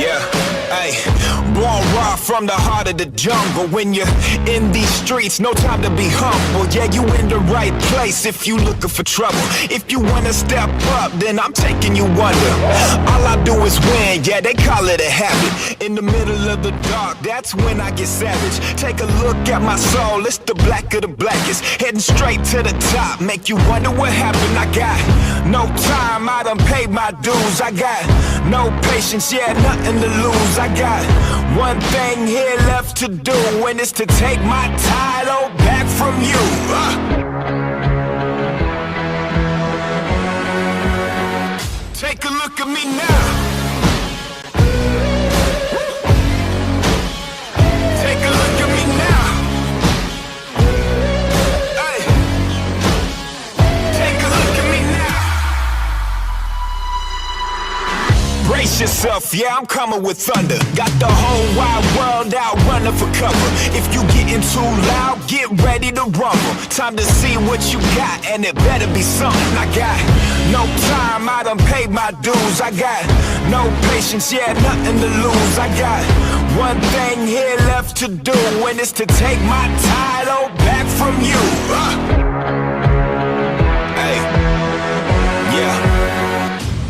Yeah, hey, born raw from the heart of the jungle. When you're in these streets, no time to be humble. Yeah, you in the right place if you looking for trouble. If you wanna step up, then I'm taking you under. All I do is win, yeah, they call it a habit. In the middle of the dark, that's when I get savage. Take a look at my soul, it's the black of the blackest. Heading straight to the top, make you wonder what happened. I got no time, I done paid my dues. I got no patience, yeah, nothing to lose. I got one thing here left to do, and it's to take my title back from you. Take a look at me now. Take a look at me now. Hey. Take a look at me now. Brace yourself, yeah, I'm coming with thunder. Got the whole wide world out running for cover. If you getting too loud, get ready to rumble. Time to see what you got, and it better be something. I got no time, I done paid my dues. I got no patience, yeah, nothing to lose. I got one thing here left to do, and it's to take my title back from you. Hey, yeah.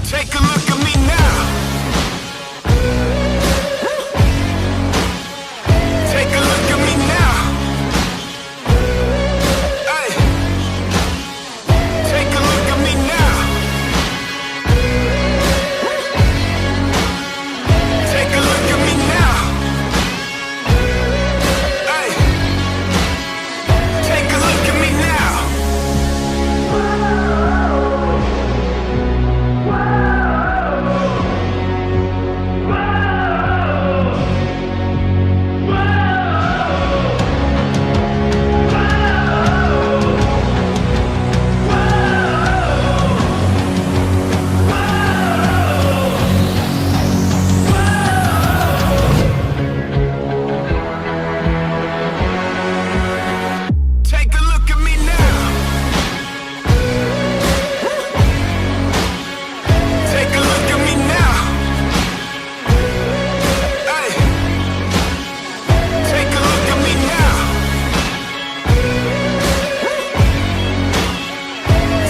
Take a look at me now. Take a look at me now. Hey, take a look at me now. Take a look at me now. Hey, take a look at me now. Take a look at me now. Take a look at me now. Hey, take a look at me now.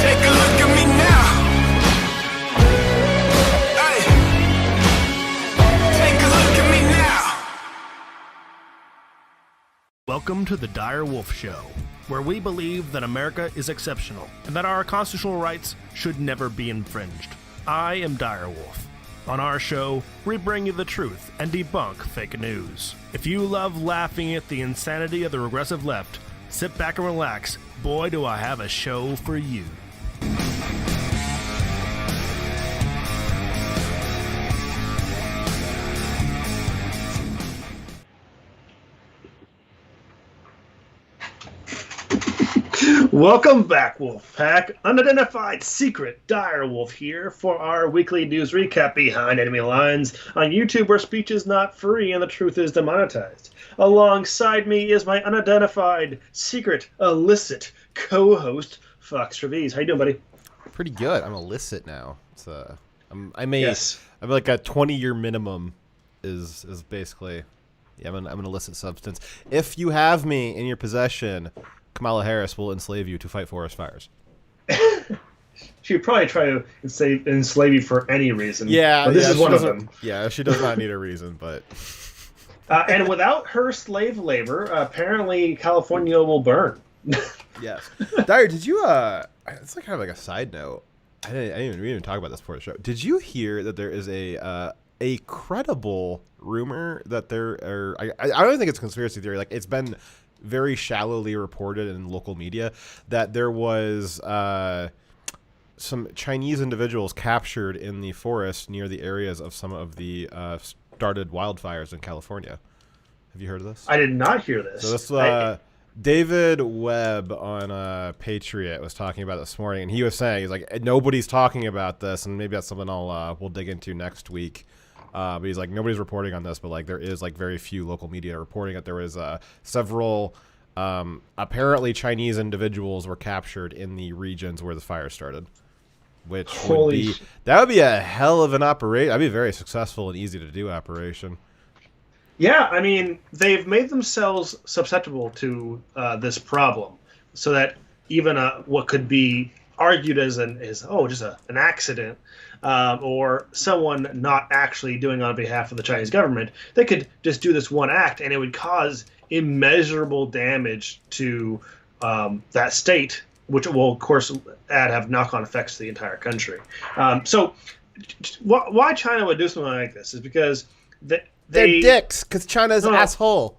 Take a look at me now. Hey, take a look at me now. Welcome to the Dire Wolf Show, where we believe that America is exceptional and that our constitutional rights should never be infringed. I am Dire Wolf. On our show, we bring you the truth and debunk fake news. If you love laughing at the insanity of the regressive left, sit back and relax. Boy, do I have a show for you. Welcome back, Wolfpack. Unidentified secret Dire Wolf here for our weekly news recap behind enemy lines on YouTube, where speech is not free and the truth is demonetized. Alongside me is my unidentified secret illicit co-host Fox Trevize. How you doing, buddy? Pretty good. I'm illicit now. It's I'm Yes. like a 20-year minimum is basically. Yeah, I'm an illicit substance. If you have me in your possession, Kamala Harris will enslave you to fight forest fires. She would probably try to enslave you for any reason. Yeah, but this is one of them. Yeah, she does not need a reason, but. And without her slave labor, apparently California will burn. Yes. Dyer, did you? It's like kind of like a side note. We didn't even talk about this before the show. Did you hear that there is a credible rumor that there are? I don't think it's a conspiracy theory. Like, it's been very shallowly reported in local media that there was some Chinese individuals captured in the forest near the areas of some of the started wildfires in California. Have you heard of this? I did not hear this. So this David Webb on Patriot was talking about it this morning, and he was saying, he's like, nobody's talking about this, and maybe that's something we'll dig into next week. But he's like, nobody's reporting on this, but like there is like very few local media reporting that there was several apparently Chinese individuals were captured in the regions where the fire started. which Holy that would be a hell of an operation. That'd be a very successful and easy to do operation. Yeah, I mean, they've made themselves susceptible to this problem, so that even what could be argued as just an accident, or someone not actually doing on behalf of the Chinese government, they could just do this one act, and it would cause immeasurable damage to that state, which will, of course, have knock-on effects to the entire country. So, why China would do something like this is because they're dicks, because China's an asshole.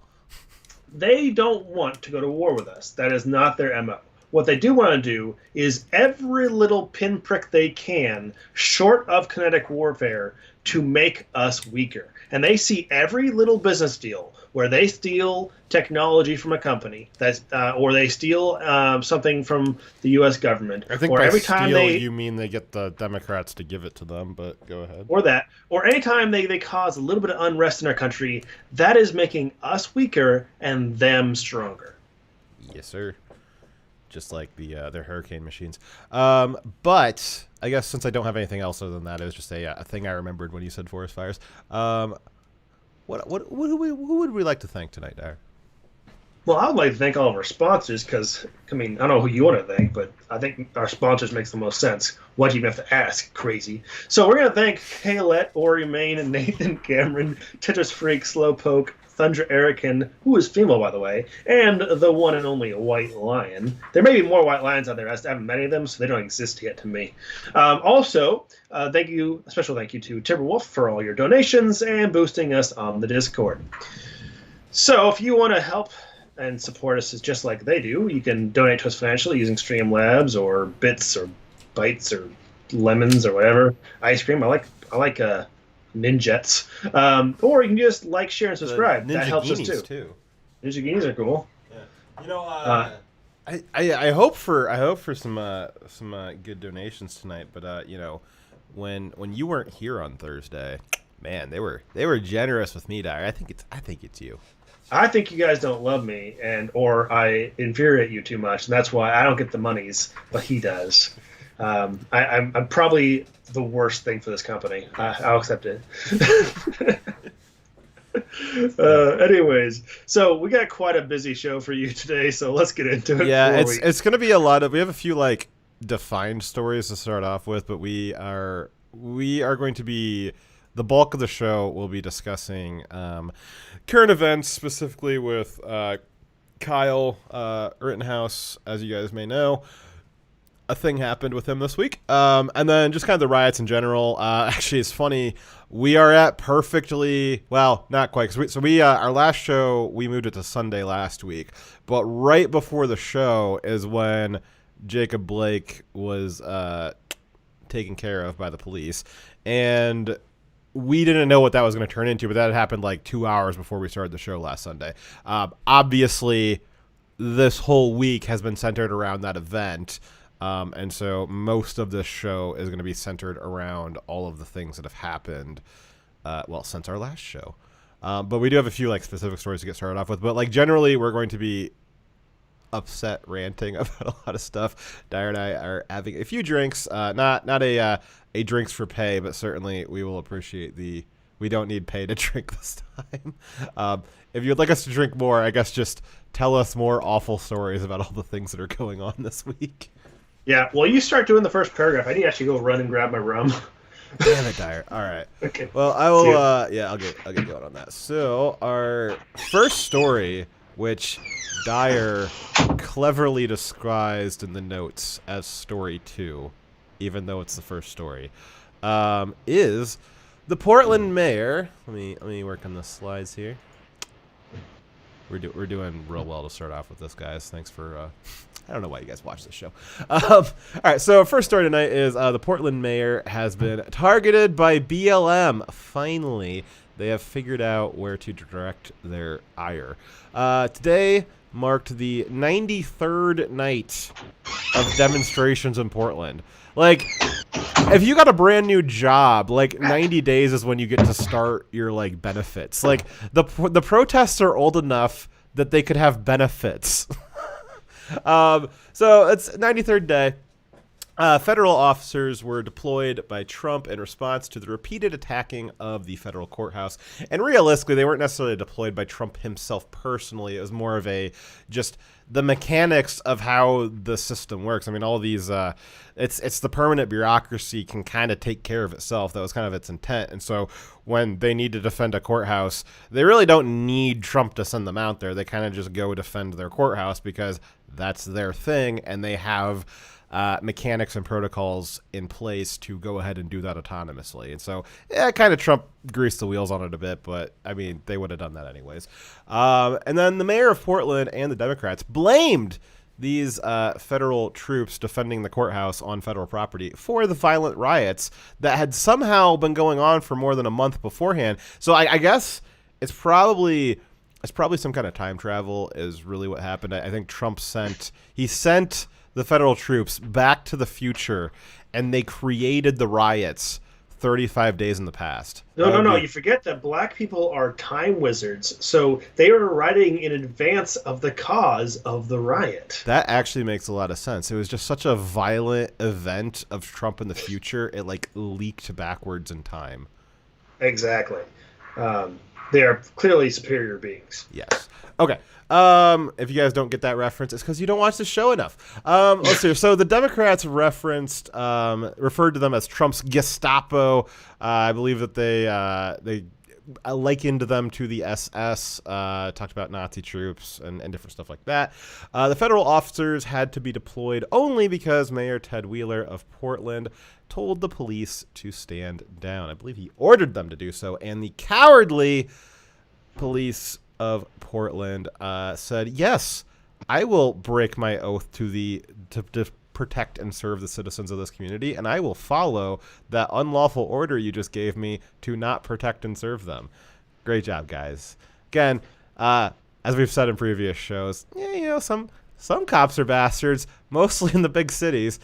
They don't want to go to war with us. That is not their MO. What they do want to do is every little pinprick they can, short of kinetic warfare, to make us weaker. And they see every little business deal where they steal technology from a company, or they steal something from the U.S. government. I think or by every time steal, they, you mean they get the Democrats to give it to them, but go ahead. Or anytime they cause a little bit of unrest in our country, that is making us weaker and them stronger. Yes, sir. Just like their hurricane machines. But I guess since I don't have anything else other than that, it was just a thing I remembered when you said forest fires. Who would we like to thank tonight, Dyer? Well, I would like to thank all of our sponsors because, I mean, I don't know who you want to thank, but I think our sponsors makes the most sense. Why do you even have to ask? Crazy. So we're going to thank Kaylette, Ori Main, and Nathan Cameron, Tetris Freak, Slowpoke, Thundra Erican, who is female, by the way, and the one and only White Lion. There may be more White Lions out there. I haven't met any of them, so they don't exist yet to me. Also, a special thank you to Timberwolf for all your donations and boosting us on the Discord. So if you want to help and support us just like they do, you can donate to us financially using Streamlabs or Bits or Bytes or Lemons or whatever. Ice cream. I like Ninjets. Or you can just like, share, and subscribe. That helps us too. Ninja Guineas are cool. Yeah. You know, I hope for some good donations tonight, but you know, when you weren't here on Thursday, man, they were generous with me, Dyer. I think it's you. I think you guys don't love me, or I infuriate you too much, and that's why I don't get the monies, but he does. I'm probably the worst thing for this company. I'll accept it. Anyways, so we got quite a busy show for you today, so let's get into it. Yeah, it's going to be a lot of. We have a few like defined stories to start off with, but we are going to be. The bulk of the show will be discussing current events, specifically with Kyle Rittenhouse. As you guys may know, a thing happened with him this week. And then just kind of the riots in general. Actually, it's funny. We are at perfectly, well, not quite. Our last show, we moved it to Sunday last week. But right before the show is when Jacob Blake was taken care of by the police. And we didn't know what that was going to turn into, but that had happened like 2 hours before we started the show last Sunday. Obviously, this whole week has been centered around that event, and so most of this show is going to be centered around all of the things that have happened, since our last show. But we do have a few like specific stories to get started off with. But like generally, we're going to be upset ranting about a lot of stuff. Dyer and I are having a few drinks, not a drinks for pay, but certainly we will appreciate we don't need pay to drink this time. If you'd like us to drink more, I guess just tell us more awful stories about all the things that are going on this week. Yeah, well, you start doing the first paragraph. I need to actually go run and grab my rum. Damn it, Dyer. All right. Okay. Well, I will. I'll get going on that. So our first story, which Dyer cleverly disguised in the notes as story 2, even though it's the first story, is the Portland mayor. Let me work on the slides here. We're doing real well to start off with this, guys. Thanks for. I don't know why you guys watch this show. All right, so first story tonight is the Portland mayor has been targeted by BLM. Finally, they have figured out where to direct their ire. Today marked the 93rd night of demonstrations in Portland. Like, if you got a brand new job, like 90 days is when you get to start your like benefits. Like the protests are old enough that they could have benefits. So it's 93rd day. Federal officers were deployed by Trump in response to the repeated attacking of the federal courthouse. And realistically, they weren't necessarily deployed by Trump himself personally. It was more of just the mechanics of how the system works. I mean, all these, it's the permanent bureaucracy can kind of take care of itself. That was kind of its intent. And so when they need to defend a courthouse, they really don't need Trump to send them out there. They kind of just go defend their courthouse because that's their thing, and they have mechanics and protocols in place to go ahead and do that autonomously. And so, kind of Trump greased the wheels on it a bit, but I mean, they would have done that anyways. And then the mayor of Portland and the Democrats blamed these federal troops defending the courthouse on federal property for the violent riots that had somehow been going on for more than a month beforehand. So I guess it's probably some kind of time travel is really what happened. I think Trump sent the federal troops back to the future, and they created the riots 35 days in the past. No. You forget that black people are time wizards, so they were writing in advance of the cause of the riot. That actually makes a lot of sense. It was just such a violent event of Trump in the future. It leaked backwards in time. Exactly. They are clearly superior beings. Yes. Okay. If you guys don't get that reference, it's because you don't watch the show enough. Let's see. So the Democrats referred to them as Trump's Gestapo. I believe that they likened them to the SS, talked about Nazi troops and different stuff like that. The federal officers had to be deployed only because Mayor Ted Wheeler of Portland told the police to stand down. I believe he ordered them to do so, and the cowardly police of Portland said, yes, I will break my oath to protect and serve the citizens of this community, and I will follow that unlawful order you just gave me to not protect and serve them. Great job, guys. Again, as we've said in previous shows, some cops are bastards, mostly in the big cities.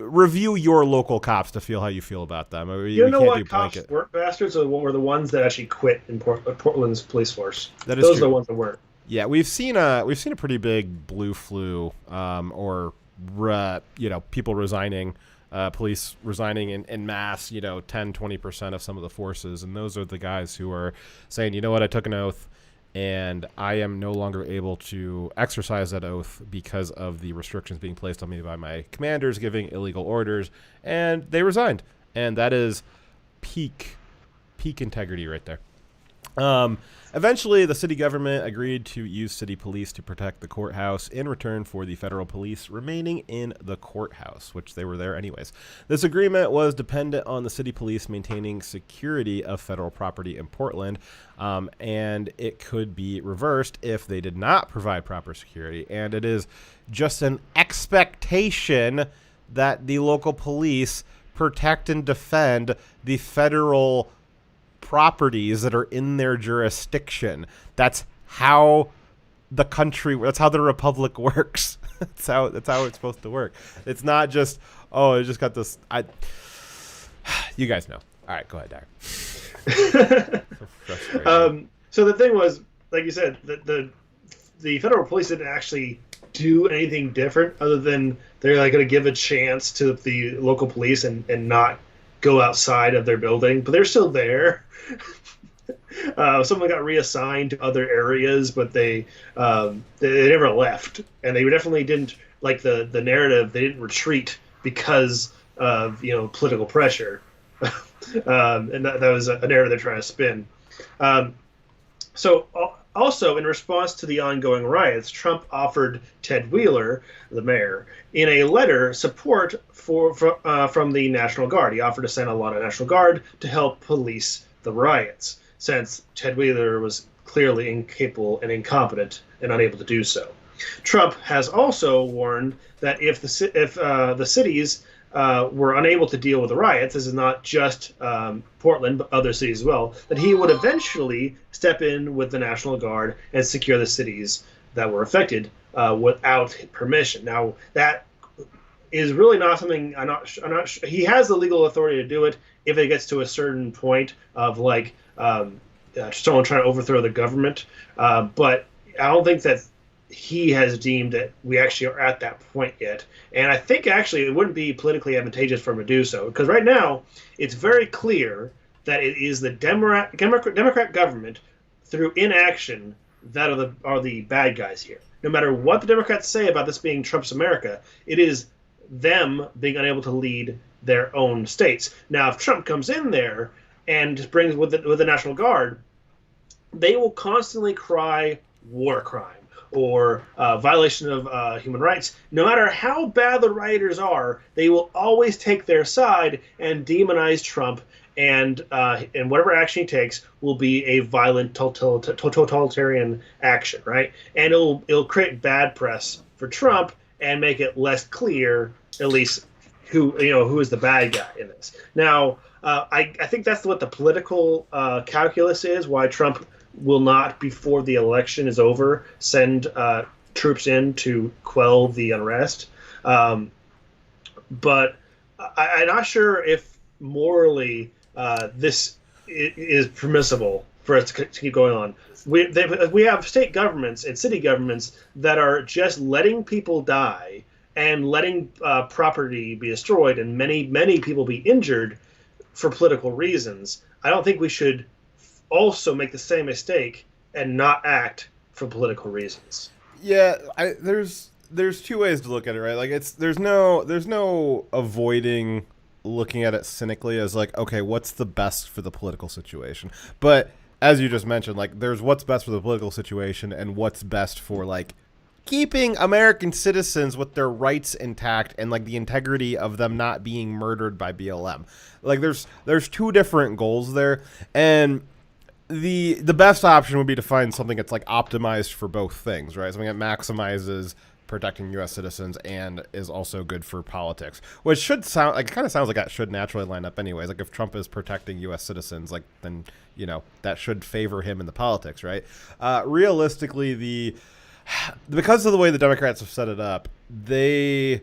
Review your local cops to feel how you feel about them. You know what cops weren't bastards? Were the ones that actually quit in Portland's police force. Those are the ones that weren't. Yeah, we've seen a pretty big blue flu, people resigning, police resigning in mass. 10-20% of some of the forces, and those are the guys who are saying, you know what, I took an oath, and I am no longer able to exercise that oath because of the restrictions being placed on me by my commanders giving illegal orders, and they resigned. And that is peak integrity right there. Eventually, the city government agreed to use city police to protect the courthouse in return for the federal police remaining in the courthouse, which they were there anyways. This agreement was dependent on the city police maintaining security of federal property in Portland, and it could be reversed if they did not provide proper security. And it is just an expectation that the local police protect and defend the federal properties that are in their jurisdiction. That's how the republic works. that's how it's supposed to work. It's not just, I just got this. You guys know. All right, go ahead, Darren. So the thing was, like you said, the federal police didn't actually do anything different other than they're going to give a chance to the local police and not go outside of their building, but they're still there. Someone got reassigned to other areas, but they never left, and they definitely didn't, like the narrative, they didn't retreat because of political pressure. And that was a narrative they're trying to spin. So also, in response to the ongoing riots, Trump offered Ted Wheeler, the mayor, in a letter support from the National Guard. He offered to send a lot of National Guard to help police the riots, since Ted Wheeler was clearly incapable and incompetent and unable to do so. Trump has also warned that if the cities were unable to deal with the riots, this is not just Portland, but other cities as well, that he would eventually step in with the National Guard and secure the cities that were affected without permission. Now, that is really not something I'm not sure. He has the legal authority to do it if it gets to a certain point of someone trying to overthrow the government. But I don't think that he has deemed that we actually are at that point yet. And I think actually it wouldn't be politically advantageous for him to do so, because right now it's very clear that it is the Democrat government through inaction that are the bad guys here. No matter what the Democrats say about this being Trump's America, it is them being unable to lead their own states. Now, if Trump comes in there and brings with the National Guard, they will constantly cry war crime or violation of human rights. No matter how bad the rioters are, they will always take their side and demonize Trump, and whatever action he takes will be a violent totalitarian action, right? And it'll create bad press for Trump and make it less clear, at least, who is the bad guy in this. Now, I think that's what the political calculus is, why Trump will not, before the election is over, send troops in to quell the unrest. But I'm not sure if morally this is permissible for us to keep going on. We have state governments and city governments that are just letting people die and letting property be destroyed and many people be injured for political reasons. I don't think we should also make the same mistake and not act for political reasons. Yeah, there's two ways to look at it, right? Like there's no avoiding looking at it cynically as like, okay, what's the best for the political situation? But as you just mentioned, like there's what's best for the political situation and what's best for like keeping American citizens with their rights intact and like the integrity of them not being murdered by BLM. Like there's two different goals there, and the best option would be to find something that's like optimized for both things, right? Something that maximizes protecting U.S. citizens and is also good for politics, which should sound like, kind of sounds like that should naturally line up anyways. Like if Trump is protecting U.S. citizens, like then, that should favor him in the politics, right? Realistically, because of the way the Democrats have set it up, the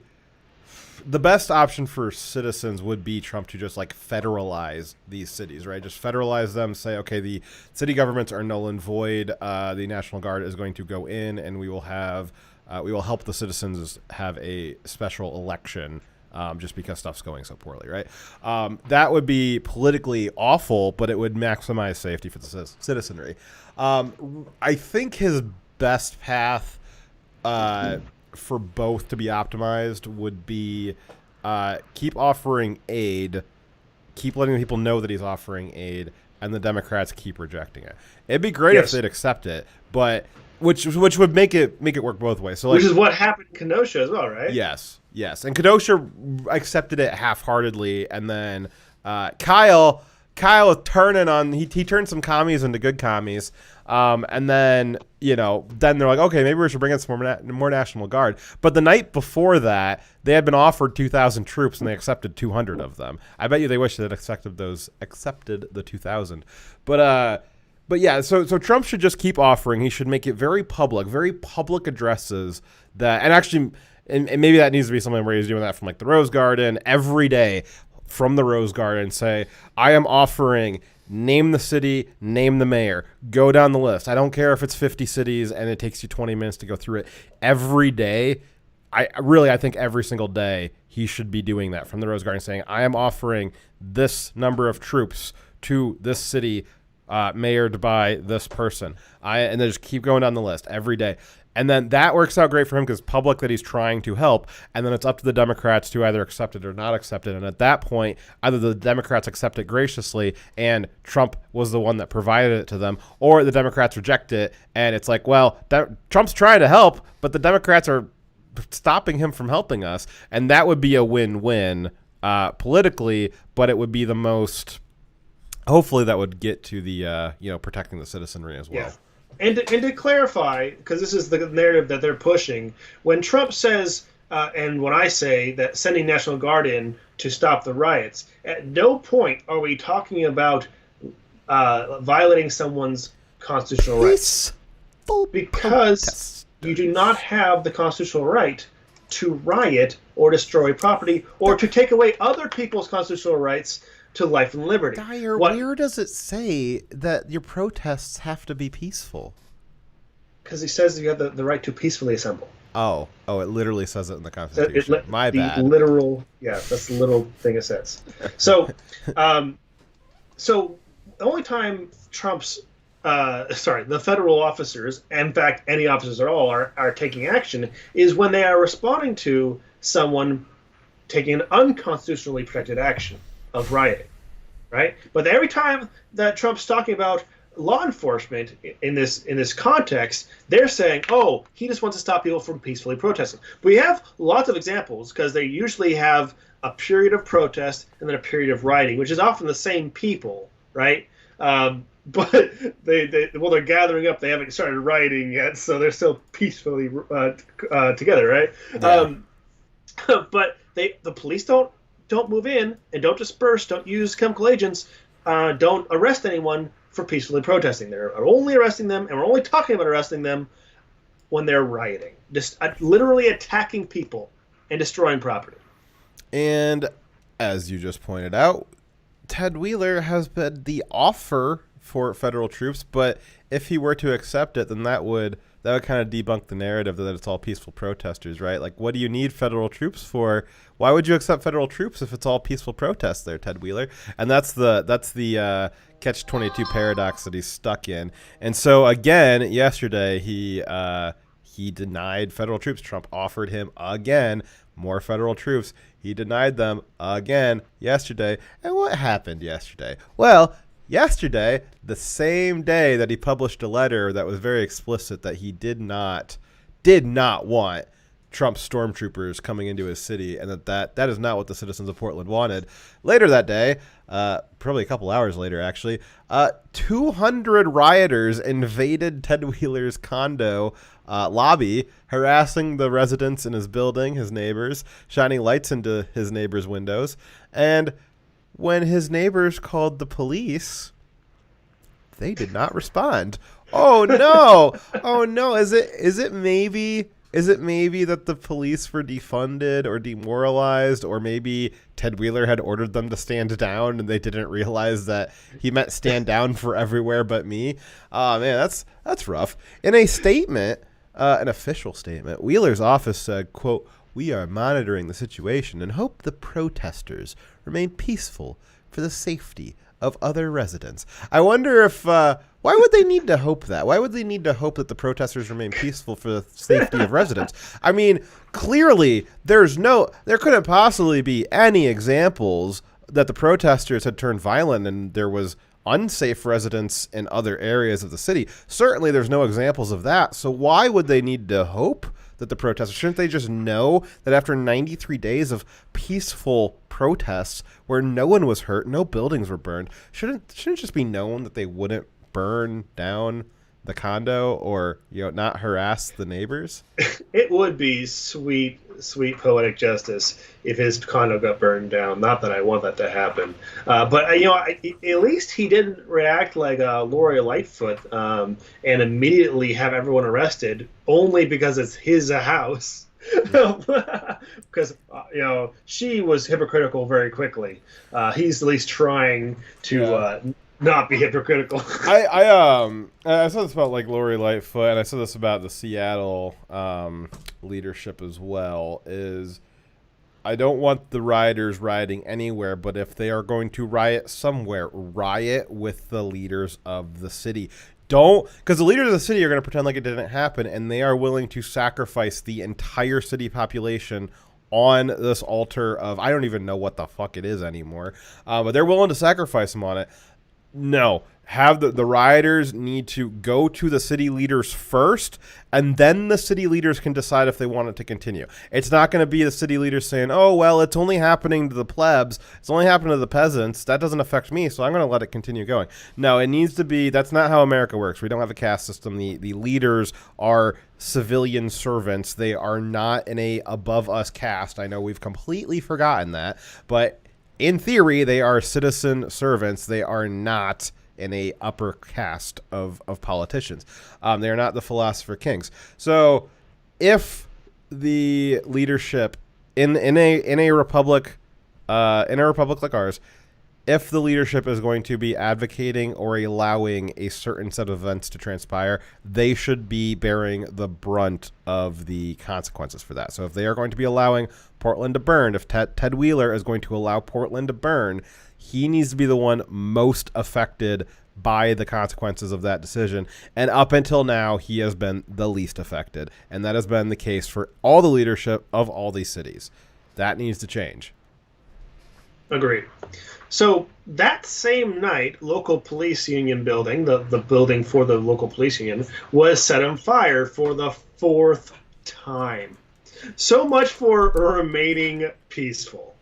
best option for citizens would be Trump to just like federalize these cities, right? Just federalize them, say, okay, the city governments are null and void. The National Guard is going to go in and we will help the citizens have a special election just because stuff's going so poorly, right? That would be politically awful, but it would maximize safety for the citizenry. I think his best path for both to be optimized would be keep offering aid, keep letting people know that he's offering aid, and the Democrats keep rejecting it. It'd be great if they'd accept it, but which would make it work both ways. So, like, which is what happened in Kenosha as well, right? Yes. And Kenosha accepted it half-heartedly, and then Kyle turning on he turned some commies into good commies, and then then they're like, okay, maybe we should bring in some more National Guard. But the night before that, they had been offered 2,000 troops, and they accepted 200 of them. I bet you they wish they had accepted the 2,000. But yeah, so Trump should just keep offering. He should make it very public addresses that, and actually, and maybe that needs to be something where he's doing that from like the Rose Garden every day from the Rose Garden. Say, I am offering, name the city, name the mayor, go down the list. I don't care if it's 50 cities and it takes you 20 minutes to go through it. Every day, I think every single day he should be doing that from the Rose Garden, saying, I am offering this number of troops to this city, mayored by this person. And then just keep going down the list every day. And then that works out great for him because public that he's trying to help. And then it's up to the Democrats to either accept it or not accept it. And at that point, either the Democrats accept it graciously and Trump was the one that provided it to them, or the Democrats reject it. And it's like, well, Trump's trying to help, but the Democrats are stopping him from helping us. And that would be a win-win politically, but it would be the most... Hopefully that would get to the, protecting the citizenry as well. Yeah. And to clarify, because this is the narrative that they're pushing, when Trump says, and when I say that sending National Guard in to stop the riots, at no point are we talking about violating someone's constitutional rights. Because you do not have the constitutional right to riot or destroy property or to take away other people's constitutional rights to life and liberty. Dyer, where does it say that your protests have to be peaceful? because he says you have the right to peacefully assemble. Oh, it literally says it in the Constitution. My bad. That's the little thing it says. So, so the only time the federal officers, in fact, any officers at all, are taking action is when they are responding to someone taking an unconstitutionally protected action of rioting, right? But every time that Trump's talking about law enforcement in this context, they're saying, oh, he just wants to stop people from peacefully protesting. We have lots of examples because they usually have a period of protest and then a period of rioting, which is often the same people, right? But they're gathering up. They haven't started rioting yet, so they're still peacefully together, right? Yeah. But the police don't move in and don't disperse, don't use chemical agents, don't arrest anyone for peacefully protesting. They're only arresting them, and we're only talking about arresting them when they're rioting, just literally attacking people and destroying property. And as you just pointed out, Ted Wheeler has been the offer for federal troops, but if he were to accept it, then that would kind of debunk the narrative that it's all peaceful protesters, right? Like, what do you need federal troops for? Why would you accept federal troops if it's all peaceful protests there, Ted Wheeler? And that's the catch-22 paradox that he's stuck in. And so, again, yesterday, he denied federal troops. Trump offered him, again, more federal troops. He denied them again yesterday. And what happened yesterday? Well, yesterday, the same day that he published a letter that was very explicit that he did not want Trump stormtroopers coming into his city, and that is not what the citizens of Portland wanted. Later that day, probably a couple hours later, actually, 200 rioters invaded Ted Wheeler's condo lobby, harassing the residents in his building, his neighbors, shining lights into his neighbors' windows. And when his neighbors called the police, they did not respond. Oh no! Oh no! Is it maybe that the police were defunded or demoralized, or maybe Ted Wheeler had ordered them to stand down and they didn't realize that he meant stand down for everywhere but me? Oh man, that's rough. In a statement, an official statement, Wheeler's office said, quote, "We are monitoring the situation and hope the protesters remain peaceful for the safety of other residents." I wonder if why would they need to hope that? Why would they need to hope that the protesters remain peaceful for the safety of residents? I mean, clearly there couldn't possibly be any examples that the protesters had turned violent and there was unsafe residents in other areas of the city. Certainly there's no examples of that. So why would they need to hope that the protesters, shouldn't they just know that after 93 days of peaceful protests where no one was hurt, no buildings were burned, shouldn't it just be known that they wouldn't burn down the condo or, not harass the neighbors? It would be sweet poetic justice if his condo got burned down. Not that I want that to happen, but at least he didn't react like Lori Lightfoot and immediately have everyone arrested only because it's his house. Because she was hypocritical very quickly. He's at least trying to not be hypocritical. I said this about like Lori Lightfoot, and I said this about the Seattle leadership as well. Is I don't want the rioters rioting anywhere, but if they are going to riot somewhere, riot with the leaders of the city. Because the leaders of the city are going to pretend like it didn't happen, and they are willing to sacrifice the entire city population on this altar of, I don't even know what the fuck it is anymore, but they're willing to sacrifice them on it. No, have the rioters need to go to the city leaders first, and then the city leaders can decide if they want it to continue. It's not going to be the city leaders saying, oh, well, it's only happening to the plebs. It's only happening to the peasants. That doesn't affect me, so I'm going to let it continue going. No, it needs to be, that's not how America works. We don't have a caste system. The leaders are civilian servants. They are not in a above us caste. I know we've completely forgotten that, but in theory, they are citizen servants. They are not in a upper caste of politicians. They are not the philosopher kings. So if the leadership in a republic like ours, if the leadership is going to be advocating or allowing a certain set of events to transpire, they should be bearing the brunt of the consequences for that. So if they are going to be allowing Portland to burn, if Ted Wheeler is going to allow Portland to burn, he needs to be the one most affected by the consequences of that decision. And up until now, he has been the least affected. And that has been the case for all the leadership of all these cities. That needs to change. Agreed. So that same night, local police union building, the building for the local police union, was set on fire for the 4th time. So much for remaining peaceful.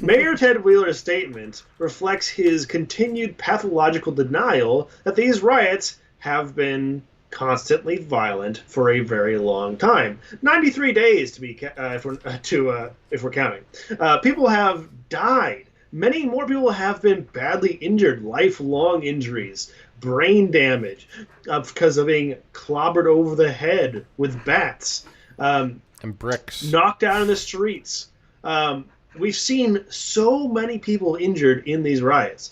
Mayor Ted Wheeler's statement reflects his continued pathological denial that these riots have been constantly violent for a very long time. 93 days to be if we're counting. People have died. Many more people have been badly injured, lifelong injuries, brain damage because of being clobbered over the head with bats, and bricks, knocked out in the streets. We've seen so many people injured in these riots.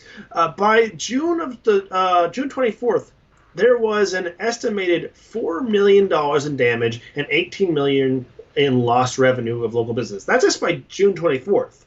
By June 24th, there was an estimated $4 million in damage and $18 million in lost revenue of local business. That's just by June 24th.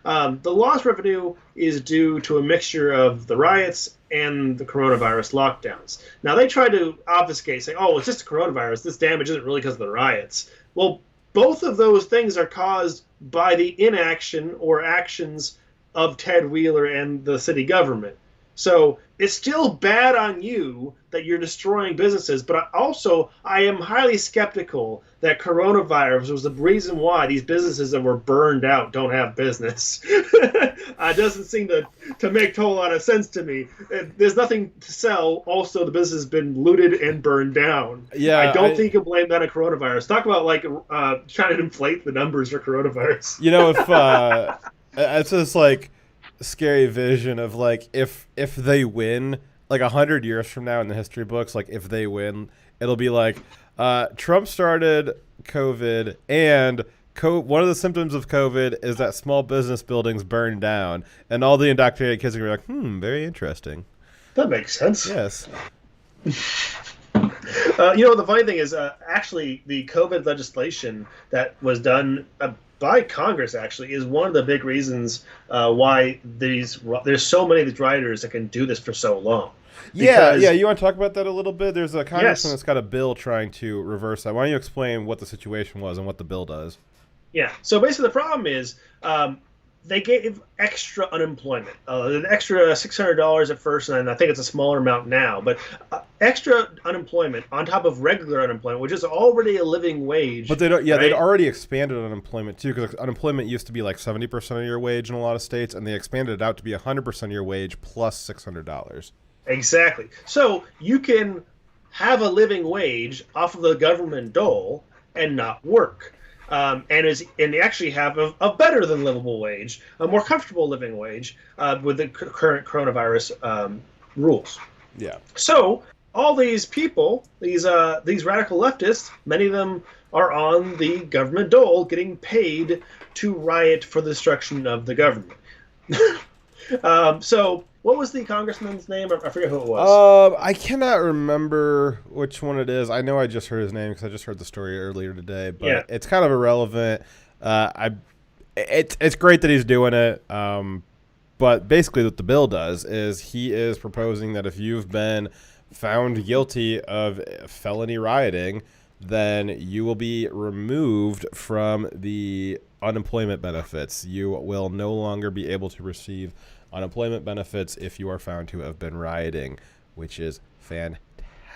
The lost revenue is due to a mixture of the riots and the coronavirus lockdowns. Now, they tried to obfuscate, saying, oh, it's just the coronavirus. This damage isn't really because of the riots. Well, both of those things are caused by the inaction or actions of Ted Wheeler and the city government. So it's still bad on you that you're destroying businesses, but I am highly skeptical that coronavirus was the reason why these businesses that were burned out don't have business. It doesn't seem to make a whole lot of sense to me. There's nothing to sell. Also, the business has been looted and burned down. Yeah, I don't think you can blame that on coronavirus. Talk about trying to inflate the numbers for coronavirus. You know, if it's just like scary vision of like if they win, like 100 years from now in the history books, like if they win, it'll be like Trump started COVID, and one of the symptoms of COVID is that small business buildings burned down, and all the indoctrinated kids are gonna be like, very interesting. That makes sense. Yes. The funny thing is, actually, the COVID legislation that was done by Congress actually is one of the big reasons why there's so many of these rioters that can do this for so long. Yeah. You want to talk about that a little bit? There's a congressman that's got a bill trying to reverse that. Why don't you explain what the situation was and what the bill does? Yeah. So basically, the problem is they gave extra unemployment, an extra $600 at first, and I think it's a smaller amount now, but extra unemployment on top of regular unemployment, which is already a living wage. But they don't. Yeah, right? They'd already expanded unemployment too, because unemployment used to be like 70% of your wage in a lot of states, and they expanded it out to be 100% of your wage plus $600. Exactly. So you can have a living wage off of the government dole and not work. And actually have a better than livable wage, a more comfortable living wage with the current coronavirus rules. Yeah. So all these people, these radical leftists, many of them are on the government dole, getting paid to riot for the destruction of the government. So what was the congressman's name? I forget who it was. I cannot remember which one it is. I know I just heard his name because I just heard the story earlier today, but It's kind of irrelevant. It's great that he's doing it. But basically what the bill does is he is proposing that if you've been found guilty of felony rioting, then you will be removed from the unemployment benefits. You will no longer be able to receive unemployment benefits if you are found to have been rioting, which is fantastic.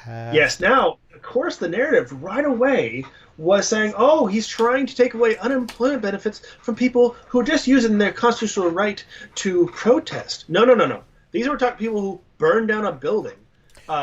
Yes. Now, of course, the narrative right away was saying, oh, he's trying to take away unemployment benefits from people who are just using their constitutional right to protest. No. These were people who burned down a building,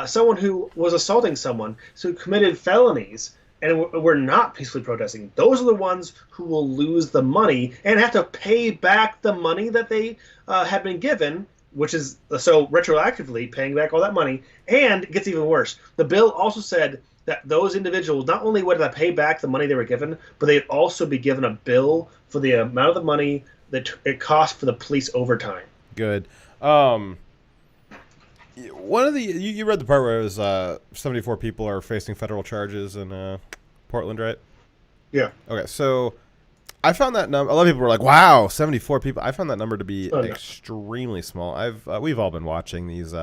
someone who was assaulting someone, who committed felonies, and were not peacefully protesting. Those are the ones who will lose the money and have to pay back the money that they have been given, which is so retroactively paying back all that money. And it gets even worse. The bill also said that those individuals not only would have to pay back the money they were given, but they'd also be given a bill for the amount of the money that it cost for the police overtime. Good. One of the you read the part where it was 74 people are facing federal charges in Portland, right? Yeah. Okay, so I found that number. A lot of people were like, "Wow, 74 people." I found that number to be extremely small. We've all been watching these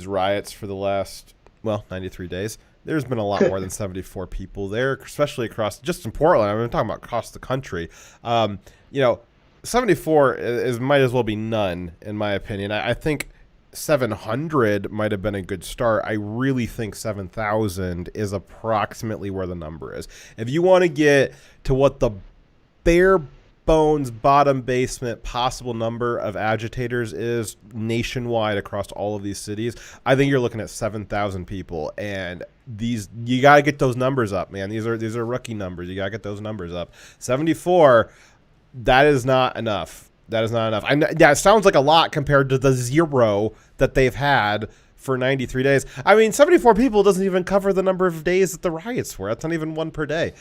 riots for the last 93 days. There's been a lot more than 74 people there, especially across just in Portland. I'm talking about across the country. 74 might as well be none, in my opinion. I think 700 might have been a good start. I really think 7,000 is approximately where the number is. If you want to get to what the bare bones bottom basement possible number of agitators is nationwide across all of these cities, I think you're looking at 7,000 people. And you got to get those numbers up, man. These are rookie numbers. You got to get those numbers up. 74, that is not enough. That is not enough. It sounds like a lot compared to the 0 that they've had for 93 days. I mean, 74 people doesn't even cover the number of days that the riots were. That's not even one per day.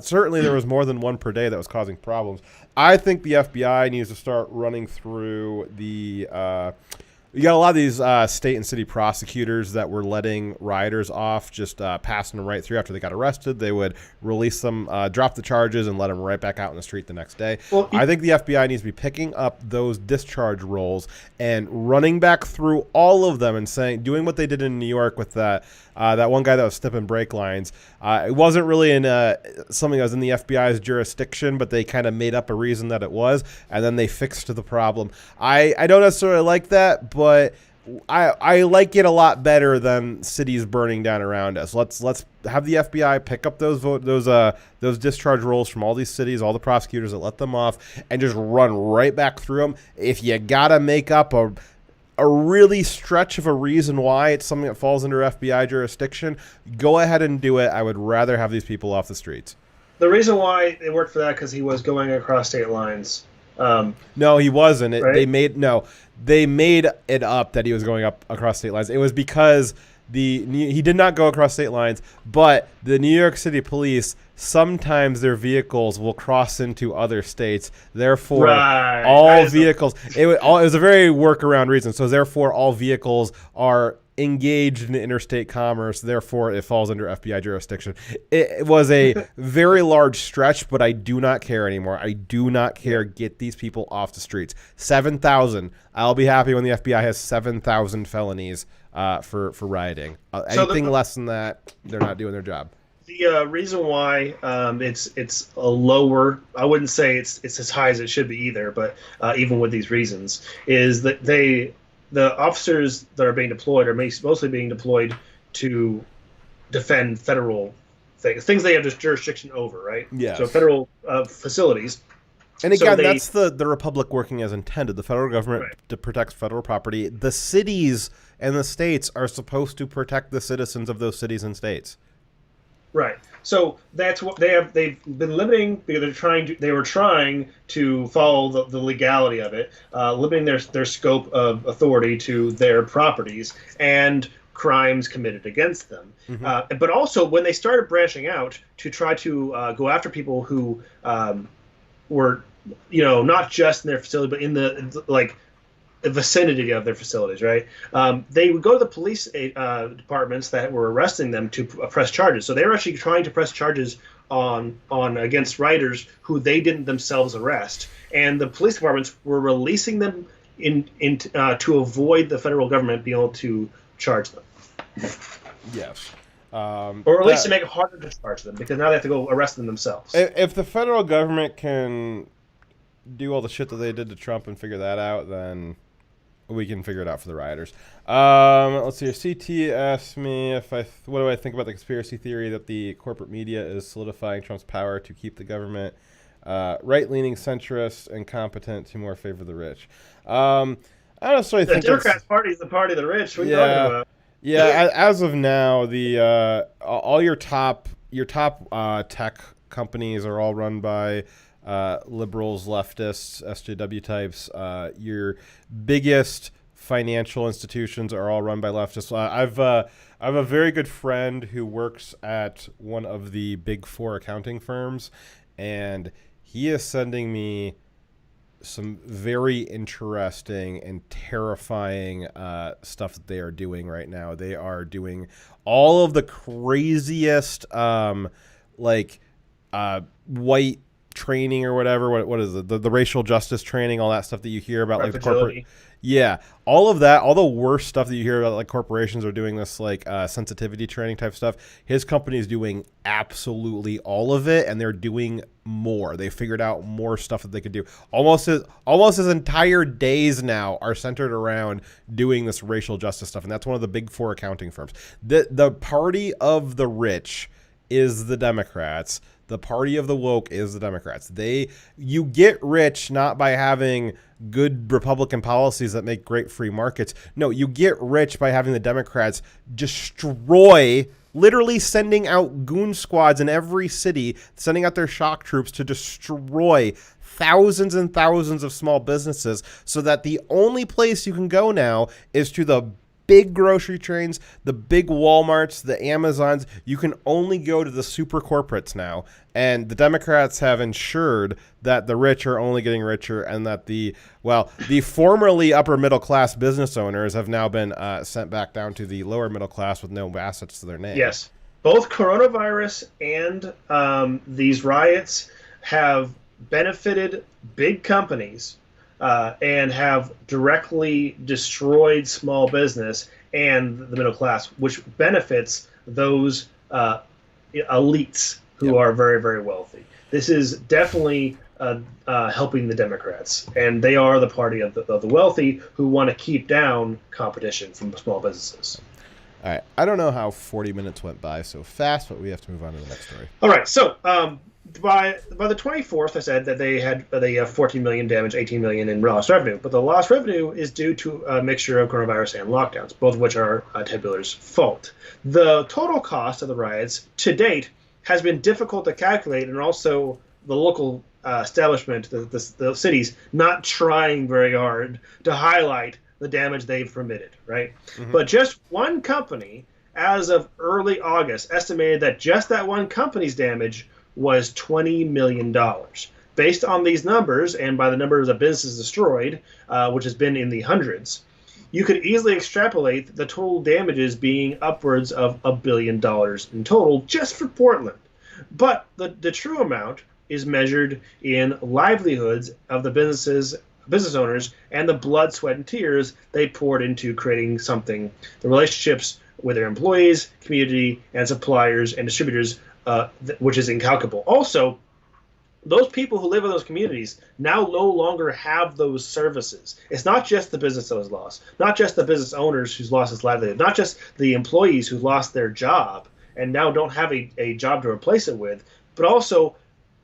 Certainly there was more than one per day that was causing problems. I think the FBI needs to start running through the you got a lot of these state and city prosecutors that were letting rioters off, just passing them right through after they got arrested. They would release them, drop the charges, and let them right back out in the street the next day. Well, I think the FBI needs to be picking up those discharge rolls and running back through all of them and doing what they did in New York with that one guy that was snipping brake lines. It wasn't really in something that was in the FBI's jurisdiction, but they kind of made up a reason that it was, and then they fixed the problem. I don't necessarily like that, but I like it a lot better than cities burning down around us. Let's have the FBI pick up those discharge rolls from all these cities, all the prosecutors that let them off, and just run right back through them. If you gotta make up a really stretch of a reason why it's something that falls under FBI jurisdiction, go ahead and do it. I would rather have these people off the streets. The reason why it worked for that because he was going across state lines. No, he wasn't. Right? They made it up that he was going up across state lines. It was because he did not go across state lines, but the New York City police, sometimes their vehicles will cross into other states. Therefore, all vehicles. It was a very workaround reason. So therefore, all vehicles are engaged in interstate commerce. Therefore, it falls under FBI jurisdiction. It was a very large stretch, but I do not care anymore. I do not care. Get these people off the streets. 7,000. I'll be happy when the FBI has 7,000 felonies for rioting. Anything less than that, they're not doing their job. The reason why it's a lower, I wouldn't say it's as high as it should be either, but even with these reasons, is that the officers that are being deployed are mostly being deployed to defend federal things they have just jurisdiction over, right? Yeah. So federal facilities. And again, that's the republic working as intended. The federal government protects federal property. The cities and the states are supposed to protect the citizens of those cities and states. Right. So that's what they've been limiting because they were trying to follow the legality of it, limiting their scope of authority to their properties and crimes committed against them. Mm-hmm. But also when they started branching out to try to go after people who were, not just in their facility, but in the vicinity of their facilities, right? They would go to the police departments that were arresting them to press charges. So they were actually trying to press charges on against rioters who they didn't themselves arrest, and the police departments were releasing them to avoid the federal government being able to charge them. Yes. Or at least to make it harder to charge them, because now they have to go arrest them themselves. If the federal government can do all the shit that they did to Trump and figure that out, then we can figure it out for the rioters. Let's see. CT asked me what do I think about the conspiracy theory that the corporate media is solidifying Trump's power to keep the government right-leaning, centrist, and competent to more favor the rich. I don't necessarily think the Democrats' party is the party of the rich. What are you talking about? Yeah, as of now, the all your top tech companies are all run by liberals, leftists, SJW types. Your biggest financial institutions are all run by leftists. I have a very good friend who works at one of the big four accounting firms, and he is sending me some very interesting and terrifying stuff that they are doing right now. They are doing all of the craziest, white training or whatever. What is it? The racial justice training, all that stuff that you hear about, like the corporate. Yeah, all of that, all the worst stuff that you hear about, like corporations are doing this, like sensitivity training type stuff. His company is doing absolutely all of it, and they're doing more. They figured out more stuff that they could do. Almost his entire days now are centered around doing this racial justice stuff, and that's one of the big four accounting firms. The party of the rich is the Democrats. The party of the woke is the Democrats. You get rich not by having good Republican policies that make great free markets. No, you get rich by having the Democrats literally sending out goon squads in every city, sending out their shock troops to destroy thousands and thousands of small businesses, so that the only place you can go now is to the big grocery chains, the big Walmarts, the Amazons. You can only go to the super corporates now. And the Democrats have ensured that the rich are only getting richer, and that the formerly upper middle class business owners have now been sent back down to the lower middle class with no assets to their name. Yes. Both coronavirus and these riots have benefited big companies and have directly destroyed small business and the middle class, which benefits those elites who are very, very wealthy. This is definitely helping the Democrats, and they are the party of the wealthy who want to keep down competition from small businesses. All right. I don't know how 40 minutes went by so fast, but we have to move on to the next story. All right. So by the 24th, I said that they have 14 million damage, 18 million in lost revenue. But the lost revenue is due to a mixture of coronavirus and lockdowns, both of which are Ted Bueller's fault. The total cost of the riots to date has been difficult to calculate, and also the local establishment, the cities, not trying very hard to highlight the damage they've permitted, right? Mm-hmm. But just one company, as of early August, estimated that just that one company's damage was $20 million. Based on these numbers, and by the numbers of businesses destroyed, which has been in the hundreds, you could easily extrapolate the total damages being upwards of $1 billion in total just for Portland. But the true amount is measured in livelihoods of the business owners and the blood, sweat, and tears they poured into creating something, the relationships with their employees, community, and suppliers and distributors, which is incalculable. Also, those people who live in those communities now no longer have those services. It's not just the business that was lost, not just the business owners who's lost his livelihood, not just the employees who lost their job and now don't have a job to replace it with, but also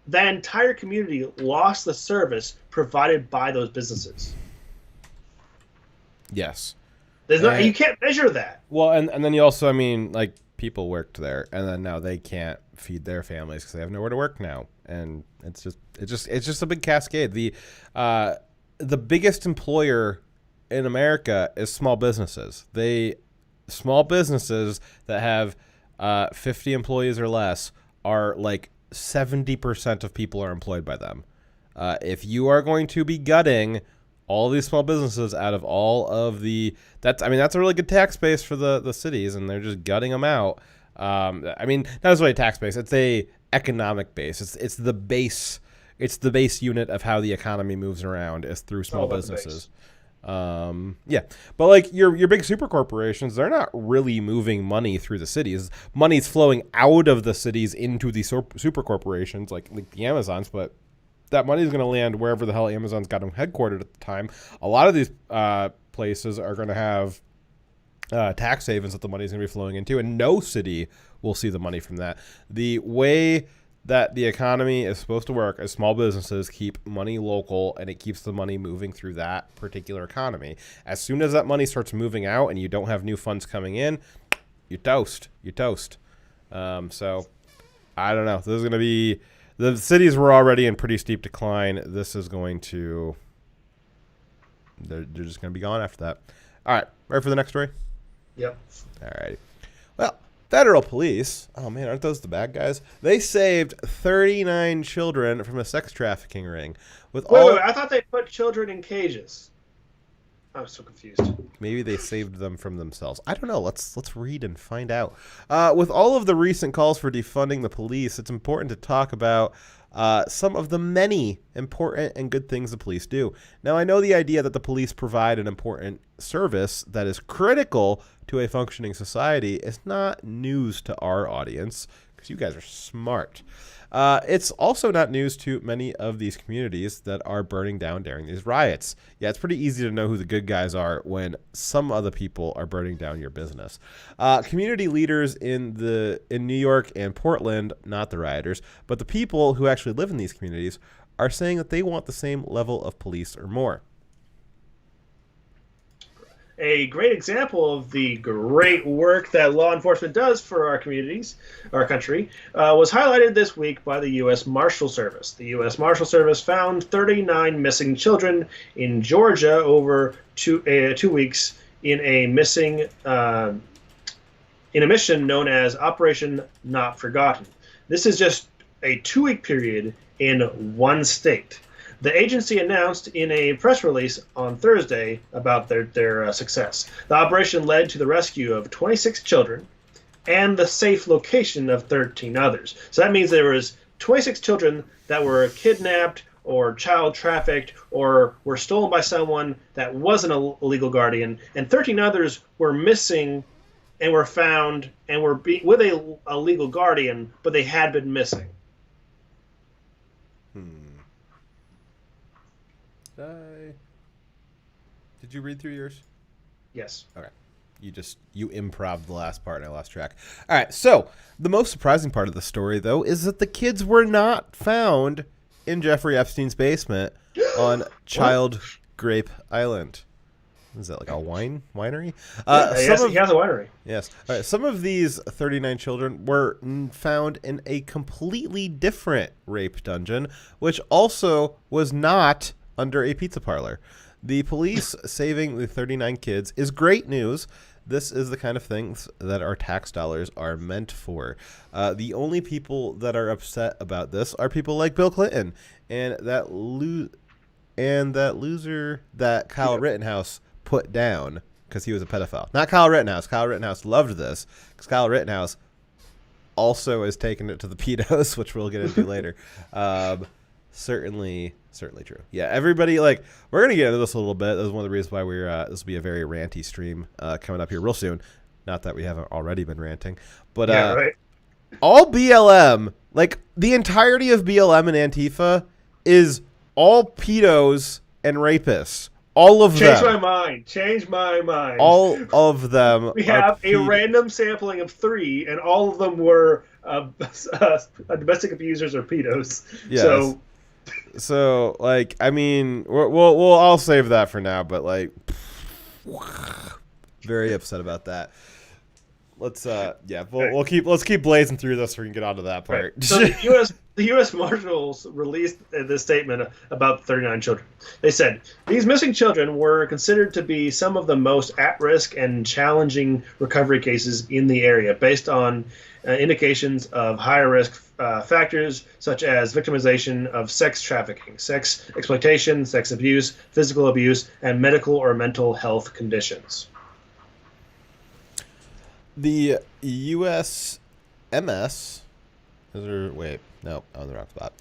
that entire community lost the service provided by those businesses. Yes. You can't measure that. Well, and then you also, people worked there, and then now they can't feed their families because they have nowhere to work now, and it's just a big cascade. The biggest employer in America is small businesses. Small businesses that have 50 employees or less are like 70% of people are employed by them. If you are going to be gutting all these small businesses out of all of that's a really good tax base for the cities, and they're just gutting them out. Not necessarily a tax base; it's a economic base. It's the base. It's the base unit of how the economy moves around is through small businesses. But like your big super corporations, they're not really moving money through the cities. Money's flowing out of the cities into the super corporations, like the Amazons, but that money is going to land wherever the hell Amazon's got them headquartered at the time. A lot of these places are going to have tax havens that the money is going to be flowing into, and no city will see the money from that. The way that the economy is supposed to work is small businesses keep money local, and it keeps the money moving through that particular economy. As soon as that money starts moving out and you don't have new funds coming in, you toast. So I don't know. This is going to be... The cities were already in pretty steep decline. This is going to... They're just going to be gone after that. All right. Ready for the next story? Yep. All righty. Well, Federal police, oh man, aren't those the bad guys? They saved 39 children from a sex trafficking ring. Wait, I thought they put children in cages. I'm so confused. Maybe they saved them from themselves. I don't know. Let's read and find out. With all of the recent calls for defunding the police, it's important to talk about some of the many important and good things the police do. Now, I know the idea that the police provide an important service that is critical to a functioning society is not news to our audience, because you guys are smart. It's also not news to many of these communities that are burning down during these riots. Yeah, it's pretty easy to know who the good guys are when some other people are burning down your business. Community leaders in New York and Portland, not the rioters, but the people who actually live in these communities, are saying that they want the same level of police or more. A great example of the great work that law enforcement does for our communities, our country, was highlighted this week by the U.S. Marshal Service. The U.S. Marshal Service found 39 missing children in Georgia over 2 weeks in a mission known as Operation Not Forgotten. This is just a 2-week period in one state. The agency announced in a press release on Thursday about their success. The operation led to the rescue of 26 children and the safe location of 13 others. So that means there was 26 children that were kidnapped or child trafficked or were stolen by someone that wasn't a legal guardian, and 13 others were missing and were found and were with a legal guardian, but they had been missing. Did you read through yours? Yes. Okay. You improv the last part and I lost track. All right. So the most surprising part of the story, though, is that the kids were not found in Jeffrey Epstein's basement on Child Grape Island. Is that like a winery? He has a winery. Yes. All right. Some of these 39 children were found in a completely different rape dungeon, which also was not under a pizza parlor. The police saving the 39 kids is great news. This is the kind of things that our tax dollars are meant for. The only people that are upset about this are people like Bill Clinton and that loser that Kyle Rittenhouse put down because he was a pedophile. Not Kyle Rittenhouse. Kyle Rittenhouse loved this because Kyle Rittenhouse also has taken it to the pedos, which we'll get into later. Certainly true. Yeah, everybody, we're going to get into this a little bit. This is one of the reasons why this will be a very ranty stream coming up here real soon. Not that we haven't already been ranting. But right. All BLM, the entirety of BLM and Antifa is all pedos and rapists. All of them. Change my mind. All of them. We have a random sampling of 3, and all of them were domestic abusers or pedos. Yes. So, I mean, I'll save that for now, but very upset about that. Let's keep blazing through this so we can get onto that part. Right. So the U.S. Marshals released this statement about 39 children. They said, these missing children were considered to be some of the most at-risk and challenging recovery cases in the area based on indications of higher risk factors such as victimization of sex trafficking, sex exploitation, sex abuse, physical abuse, and medical or mental health conditions. The USMS wait, no, on the wrong spot.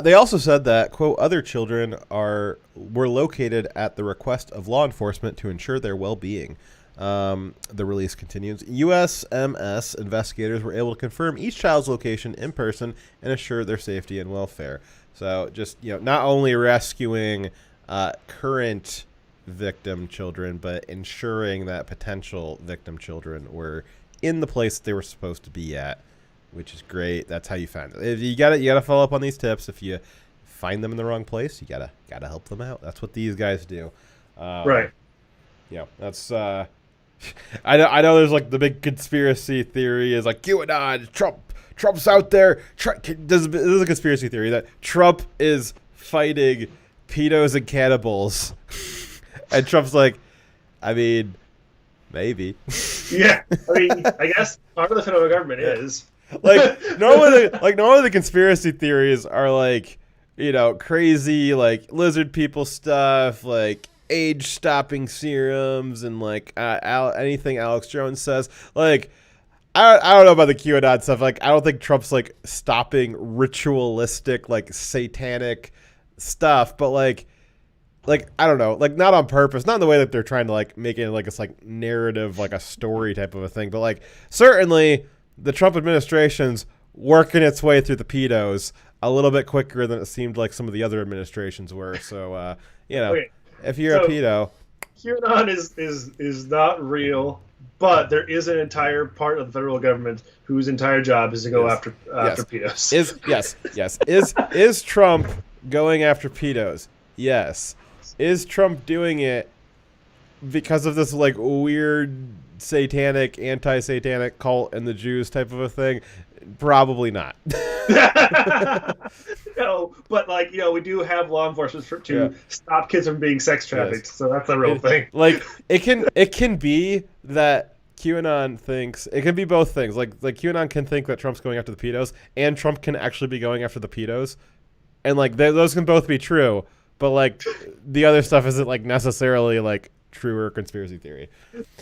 They also said that, quote, other children were located at the request of law enforcement to ensure their well-being. The release continues. USMS investigators were able to confirm each child's location in person and assure their safety and welfare. So just, not only rescuing current victim children, but ensuring that potential victim children were in the place they were supposed to be at, which is great. That's how you find it. You gotta follow up on these tips. If you find them in the wrong place, you gotta help them out. That's what these guys do. Right. Yeah, that's I know there's the big conspiracy theory is QAnon, Trump's out there. This is a conspiracy theory that Trump is fighting pedos and cannibals. And Trump's I mean, Maybe. Yeah, I mean, I guess part of the federal government is. Normally the conspiracy theories are like, crazy like lizard people stuff, like age stopping serums, and like anything Alex Jones says. Like, I don't know about the QAnon stuff. Like, I don't think Trump's like stopping ritualistic, like satanic stuff, but like I don't know, like not on purpose, not in the way that they're trying to like make it like it's like narrative, like a story type of a thing, but like certainly the Trump administration's working its way through the pedos a little bit quicker than it seemed like some of the other administrations were. So Okay, if you're a pedo, QAnon is not real, but there is an entire part of the federal government whose entire job is to go after pedos. Is Trump going after pedos? Yes. Is Trump doing it because of this like weird satanic, anti-satanic cult and the Jews type of a thing? Probably not. No, but like we do have law enforcement to stop kids from being sex trafficked, so that's a real thing. Like it can be that QAnon thinks it can be both things. Like QAnon can think that Trump's going after the pedos, and Trump can actually be going after the pedos, and like those can both be true. But like the other stuff isn't like necessarily like truer conspiracy theory.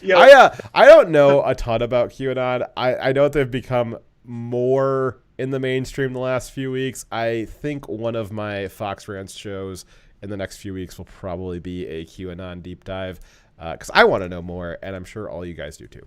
Yeah, I don't know a ton about QAnon. I know that they've become more in the mainstream the last few weeks. I think one of my Fox Rants shows in the next few weeks will probably be a QAnon deep dive because I want to know more, and I'm sure all you guys do too.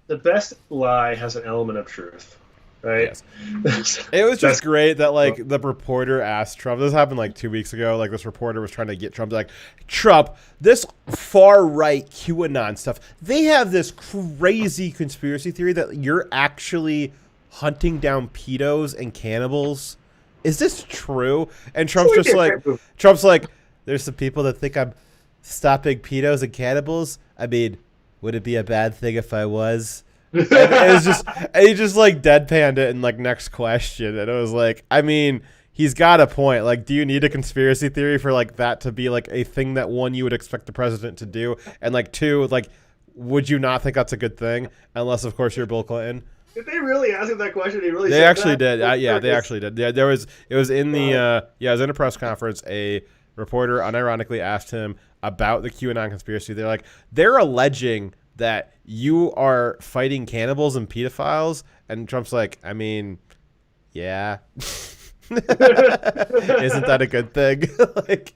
The best lie has an element of truth, right? Yes. It was just great that like the reporter asked Trump. This happened like 2 weeks ago. Like this reporter was trying to get Trump to like, Trump, this far right QAnon stuff. They have this crazy conspiracy theory that you're actually hunting down pedos and cannibals. Is this true? And Trump's like, there's some people that think I'm stopping pedos and cannibals. I mean, would it be a bad thing if I was? And he just like deadpanned it and like next question. And it was like, I mean, he's got a point. Like, do you need a conspiracy theory for like that to be like a thing that one, you would expect the president to do? And like two, like, would you not think that's a good thing? Unless of course you're Bill Clinton. Did they really ask him that question? They actually did. They actually did. Yeah, it was in the it was in a press conference. A reporter unironically asked him about the QAnon conspiracy. They're alleging that you are fighting cannibals and pedophiles, and Trump's like, I mean, yeah. Isn't that a good thing? Like,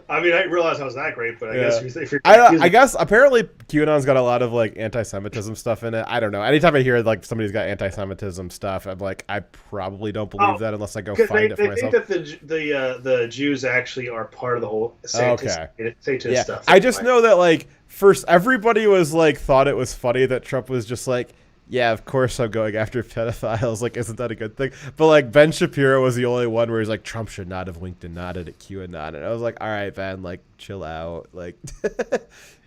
I mean, I didn't realize I was that great, but I guess if you're I guess apparently QAnon's got a lot of like anti-Semitism stuff in it. I don't know. Anytime I hear like somebody's got anti-Semitism stuff, I'm like, I probably don't believe that unless I go find it for myself. They think that the Jews actually are part of the whole Satanist stuff. I just know that like first everybody was like thought it was funny that Trump was just like, yeah, of course I'm going after pedophiles. Like, isn't that a good thing? But like Ben Shapiro was the only one where he's like, Trump should not have winked and nodded at QAnon. And I was like, all right, Ben, like chill out. Like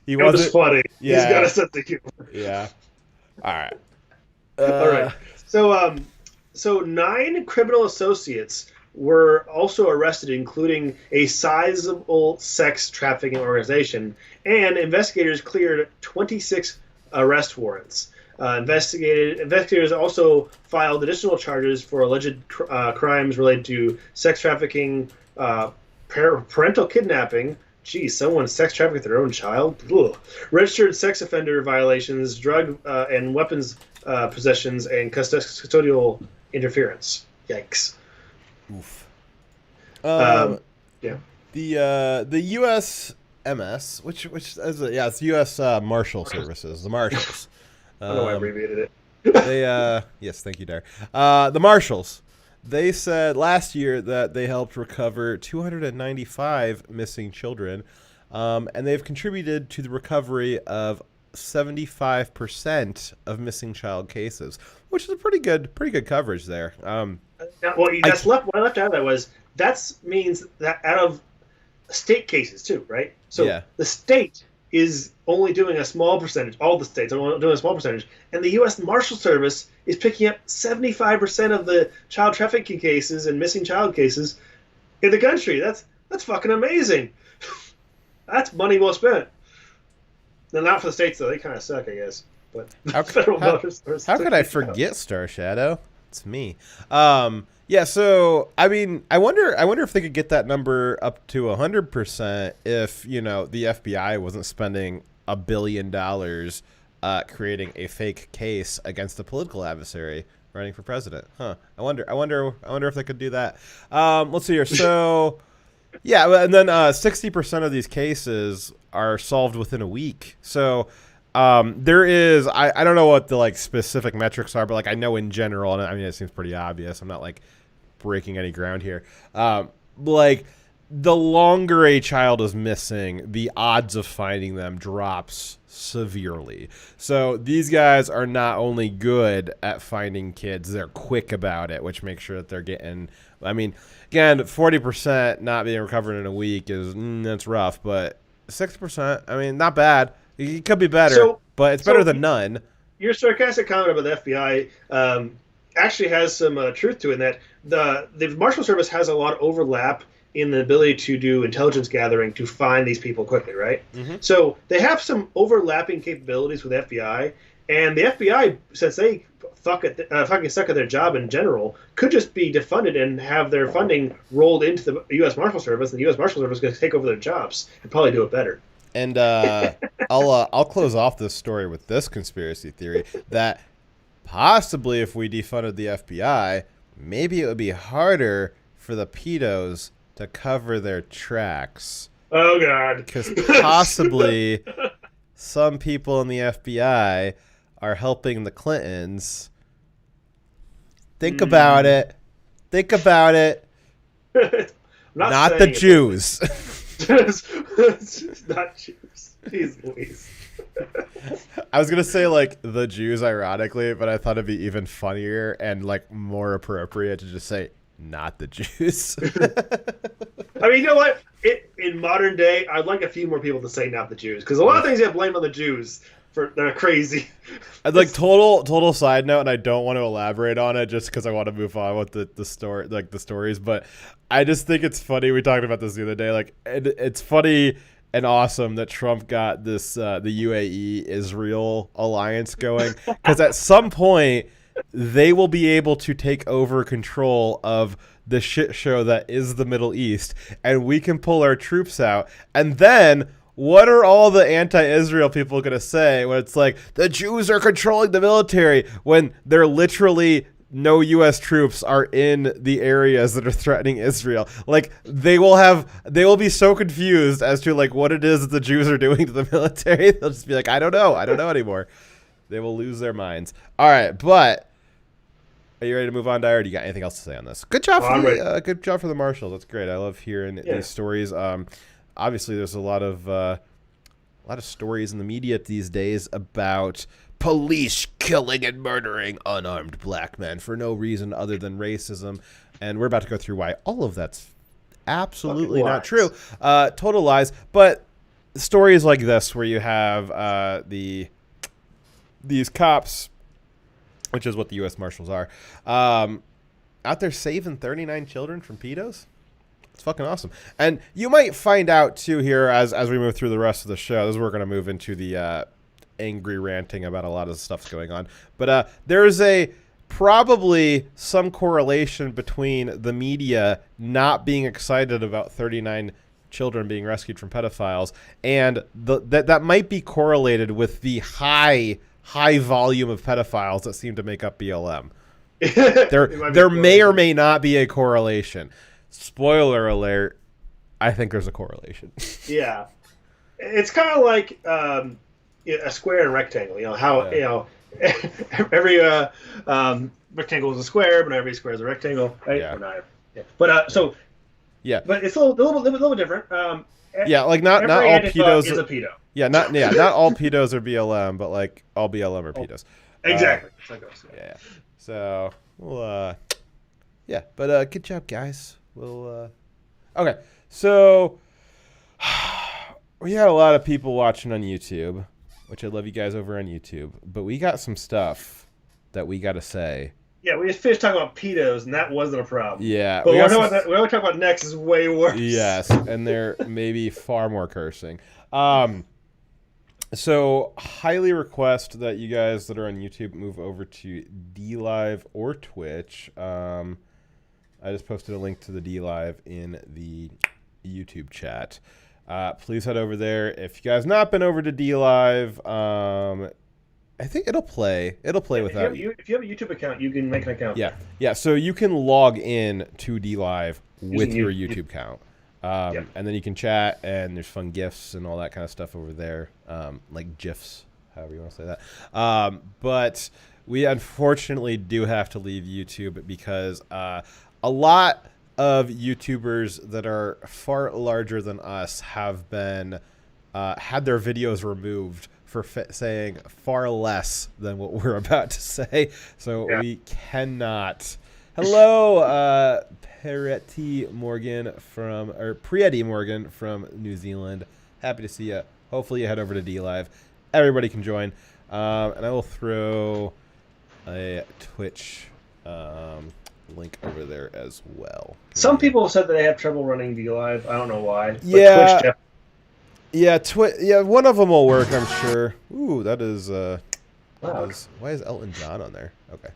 it was funny. Yeah. He's got a sense of humor. Yeah. All right. All right. So 9 criminal associates were also arrested, including a sizable sex trafficking organization, and investigators cleared 26 arrest warrants. Investigators also filed additional charges for alleged crimes related to sex trafficking, parental kidnapping. Geez, someone sex trafficked their own child? Ugh. Registered sex offender violations, drug and weapons possessions, and custodial interference. Yikes. Oof. Yeah. The USMS, which is it's U.S. Marshal Services, the Marshals. I don't know why I abbreviated it. They yes, thank you, Dar. The Marshals. They said last year that they helped recover 295 missing children, and they've contributed to the recovery of 75% of missing child cases, which is a pretty good coverage there. What I left out of that was means that out of state cases too, right? So the state is only doing a small percentage. All the states are only doing a small percentage, and the U.S. Marshal Service is picking up 75% of the child trafficking cases and missing child cases in the country. That's fucking amazing. That's money well spent. No, not for the states though. They kind of suck, I guess. But How, federal how, voters. how could I forget Star Shadow? It's me. Yeah. So I mean, I wonder if they could get that number up to 100% if the FBI wasn't spending $1 billion creating a fake case against a political adversary running for president. Huh. I wonder if they could do that. Let's see here. So yeah, and then 60% of these cases are solved within a week. So there is, I don't know what the like specific metrics are, but like I know in general, and I mean it seems pretty obvious. I'm not like breaking any ground here. Like the longer a child is missing, the odds of finding them drops severely. So these guys are not only good at finding kids, they're quick about it, which makes sure that they're getting, I mean, again, 40% not being recovered in a week is, that's rough, but 60%, I mean, not bad. It could be better, but it's better than none. Your sarcastic comment about the FBI actually has some truth to it, in that the Marshal Service has a lot of overlap in the ability to do intelligence gathering to find these people quickly, right? Mm-hmm. So they have some overlapping capabilities with FBI, and the FBI, since they fucking suck at their job in general, could just be defunded and have their funding rolled into the U.S. Marshal Service, and the U.S. Marshal Service is going to take over their jobs and probably do it better. And I'll close off this story with this conspiracy theory that possibly if we defunded the FBI, maybe it would be harder for the pedos to cover their tracks. Oh, God. Because possibly some people in the FBI are helping the Clintons. Think about it. Think about it. Not the Jews. Not Jews. Jeez Louise. I was gonna say like the Jews, ironically, but I thought it'd be even funnier and like more appropriate to just say not the Jews. I mean, you know what? In modern day, I'd like a few more people to say not the Jews, because a lot of things get blamed on the Jews they're crazy. I'd like total side note, and I don't want to elaborate on it just because I want to move on with the story, like the stories. But I just think it's funny. We talked about this the other day. Like it's funny and awesome that Trump got this the UAE Israel alliance going, because at some point they will be able to take over control of the shit show that is the Middle East, and we can pull our troops out. And then what are all the anti-Israel people going to say when it's like the Jews are controlling the military, when they're literally no U.S. troops are in the areas that are threatening Israel? Like they will be so confused as to like what it is that the Jews are doing to the military. They'll just be like, I don't know anymore. They will lose their minds. All right, but are you ready to move on, Dyer? Or do you got anything else to say on this? Good job for the Marshals. That's great. I love hearing these stories. Obviously, there's a lot of stories in the media these days about police killing and murdering unarmed black men for no reason other than racism, and we're about to go through why all of that's absolutely not true. Total lies. But stories like this, where you have these cops, which is what the U.S. Marshals are, out there saving 39 children from pedos. It's fucking awesome. And you might find out, too, here as we move through the rest of the show. This is where we're going to move into the angry ranting about a lot of stuff going on. But there's probably some correlation between the media not being excited about 39 children being rescued from pedophiles, and that might be correlated with the high volume of pedophiles that seem to make up BLM. There may or may not be a correlation. Spoiler alert, I think there's a correlation. Yeah. It's kind of like a square and rectangle. You know, how, every rectangle is a square, but every square is a rectangle, right? Yeah. But, yeah. But it's a little different. Like not all pedos is a pedo. Yeah, not all pedos are BLM, but like all BLM are pedos. Exactly. Yeah. So, well, but good job, guys. Okay, so we had a lot of people watching on YouTube, which I love you guys over on YouTube, but we got some stuff that we got to say. Yeah, we just finished talking about pedos, and that wasn't a problem. Yeah. But what we're talking about next is way worse. Yes, and they're maybe far more cursing. So, highly request that you guys that are on YouTube move over to DLive or Twitch. I just posted a link to the DLive in the YouTube chat. Please head over there. If you guys not been over to DLive, I think it'll play. It'll play without you. If you have a YouTube account, you can make an account. Yeah. So you can log in to DLive with your YouTube account. And then you can chat, and there's fun GIFs and all that kind of stuff over there, like GIFs, however you want to say that. But we unfortunately do have to leave YouTube because a lot of YouTubers that are far larger than us have been had their videos removed for saying far less than what we're about to say. So we cannot. Hello, Prietti Morgan from New Zealand. Happy to see you. Hopefully you head over to DLive. Everybody can join. And I will throw a Twitch link over there as well. Some people have said that they have trouble running DLive. I don't know why. But Yeah. Twitch, One of them will work, I'm sure. Ooh, that is Wow. why is Elton John on there? Okay.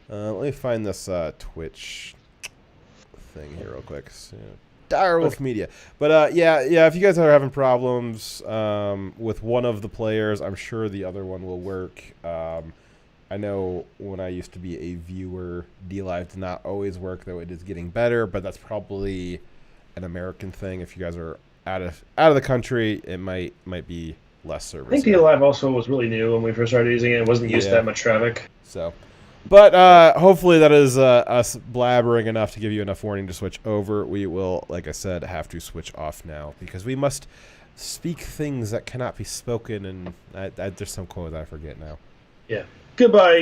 Let me find this Twitch thing here real quick. So, Direwolf Media. But if you guys are having problems with one of the players, I'm sure the other one will work. I know when I used to be a viewer, DLive did not always work, though it is getting better, but that's probably an American thing. If you guys are out of the country, it might be less service. I think DLive also was really new when we first started using it. It wasn't used to that much traffic. So, but hopefully that is us blabbering enough to give you enough warning to switch over. We will, like I said, have to switch off now because we must speak things that cannot be spoken. And there's some quote I forget now. Yeah. Goodbye.